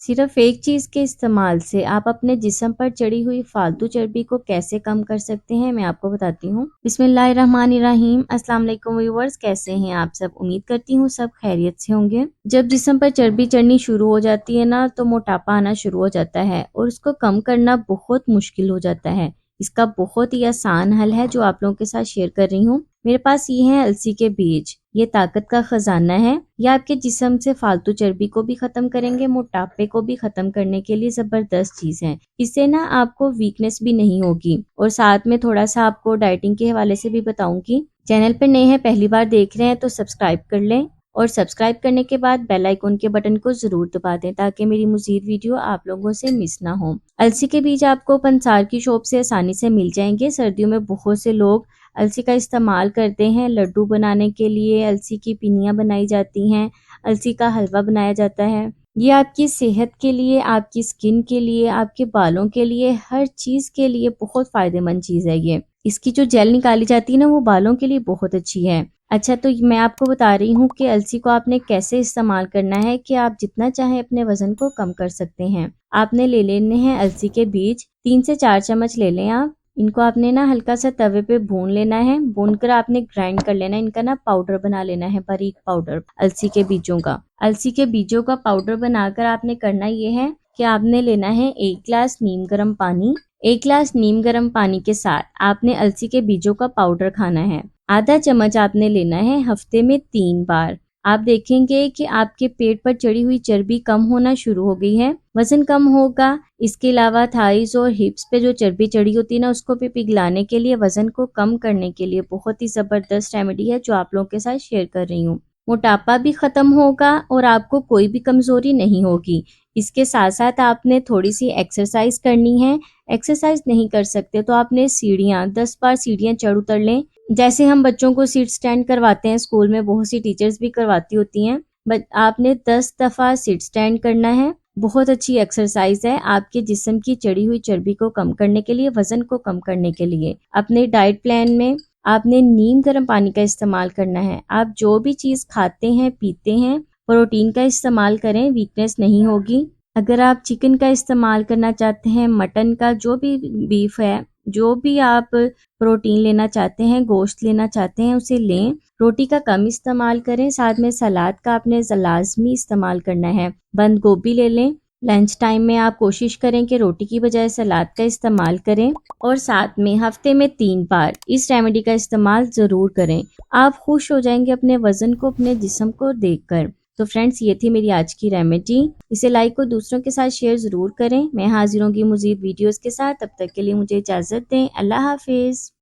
सिर्फ एक चीज़ के इस्तेमाल से आप अपने जिस्म पर चढ़ी हुई फालतू चर्बी को कैसे कम कर सकते हैं, मैं आपको बताती हूँ। बिस्मिल्लाहिर्रहमानिर्रहीम। अस्सलाम वालेकुम व्यूअर्स, कैसे हैं आप सब? उम्मीद करती हूँ सब खैरियत से होंगे। जब जिस्म पर चर्बी चढ़नी शुरू हो जाती है ना, तो मोटापा आना शुरू हो जाता है और उसको कम करना बहुत मुश्किल हो जाता है। इसका बहुत ही आसान हल है जो आप लोगों के साथ शेयर कर रही हूँ। मेरे पास ये है अलसी के बीज। ये ताकत का खजाना है। ये आपके जिस्म से फालतू चर्बी को भी खत्म करेंगे, मोटापे को भी खत्म करने के लिए जबरदस्त चीज है। इससे ना आपको वीकनेस भी नहीं होगी और साथ में थोड़ा सा आपको डाइटिंग के हवाले से भी बताऊंगी। चैनल पर नए हैं, पहली बार देख रहे हैं तो सब्सक्राइब कर लें और सब्सक्राइब करने के बाद बेल आइकन के बटन को जरूर दबा दें ताकि मेरी मज़ीद वीडियो आप लोगों से मिस ना हो। अलसी के बीज आपको पंसार की शॉप से आसानी से मिल जाएंगे। सर्दियों में बहुत से लोग अलसी का इस्तेमाल करते हैं लड्डू बनाने के लिए। अलसी की पिनियाँ बनाई जाती हैं, अलसी का हलवा बनाया जाता है। ये आपकी सेहत के लिए, आपकी स्किन के लिए, आपके बालों के लिए, हर चीज़ के लिए बहुत फ़ायदेमंद चीज़ है ये। इसकी जो जेल निकाली जाती है ना, वो बालों के लिए बहुत अच्छी है। अच्छा, तो मैं आपको बता रही हूँ कि अलसी को आपने कैसे इस्तेमाल करना है कि आप जितना चाहें अपने वजन को कम कर सकते हैं। आपने ले लेने हैं अलसी के बीज, 3 से 4 चम्मच ले लें आप। इनको आपने ना हल्का सा तवे पे भून लेना है। भूनकर आपने ग्राइंड कर लेना है। इनका ना पाउडर बना लेना है, बारीक पाउडर अलसी के बीजों का। अलसी के बीजों का पाउडर बनाकर आपने करना ये है कि आपने लेना है 1 गिलास नीम गर्म पानी। 1 गिलास नीम गर्म पानी के साथ आपने अलसी के बीजों का पाउडर खाना है। आधा चम्मच आपने लेना है हफ्ते में 3 बार। आप देखेंगे कि आपके पेट पर चढ़ी हुई चर्बी कम होना शुरू हो गई है, वजन कम होगा। इसके अलावा थाइस और हिप्स पे जो चर्बी चढ़ी होती है ना, उसको भी पिघलाने के लिए, वजन को कम करने के लिए बहुत ही जबरदस्त रेमेडी है जो आप लोगों के साथ शेयर कर रही हूँ। मोटापा भी खत्म होगा और आपको कोई भी कमजोरी नहीं होगी। इसके साथ साथ आपने थोड़ी सी एक्सरसाइज करनी है। एक्सरसाइज नहीं कर सकते तो आपने सीढ़ियाँ 10 बार सीढ़ियाँ चढ़ उतर लें। जैसे हम बच्चों को सीट स्टैंड करवाते हैं स्कूल में, बहुत सी टीचर्स भी करवाती होती हैं, बट आपने 10 दफा सीट स्टैंड करना है। बहुत अच्छी एक्सरसाइज है आपके जिस्म की चढ़ी हुई चर्बी को कम करने के लिए, वजन को कम करने के लिए। अपने डाइट प्लान में आपने नीम गर्म पानी का इस्तेमाल करना है। आप जो भी चीज खाते हैं पीते हैं, प्रोटीन का इस्तेमाल करें, वीकनेस नहीं होगी। अगर आप चिकन का इस्तेमाल करना चाहते हैं, मटन का, जो भी बीफ है, जो भी आप प्रोटीन लेना चाहते हैं, गोश्त लेना चाहते हैं, उसे लें। रोटी का कम इस्तेमाल करें। साथ में सलाद का आपने लाजमी इस्तेमाल करना है। बंद गोभी ले लें। लंच टाइम में आप कोशिश करें कि रोटी की बजाय सलाद का इस्तेमाल करें और साथ में हफ्ते में 3 बार इस रेमेडी का इस्तेमाल ज़रूर करें। आप खुश हो जाएंगे अपने वजन को, अपने जिस्म को देखकर। तो फ्रेंड्स, ये थी मेरी आज की रेमेडी। इसे लाइक और दूसरों के साथ शेयर ज़रूर करें। मैं हाजिर होंगी मज़ीद वीडियोज़ के साथ। तब तक के लिए मुझे इजाज़त दें। अल्लाह हाफिज़।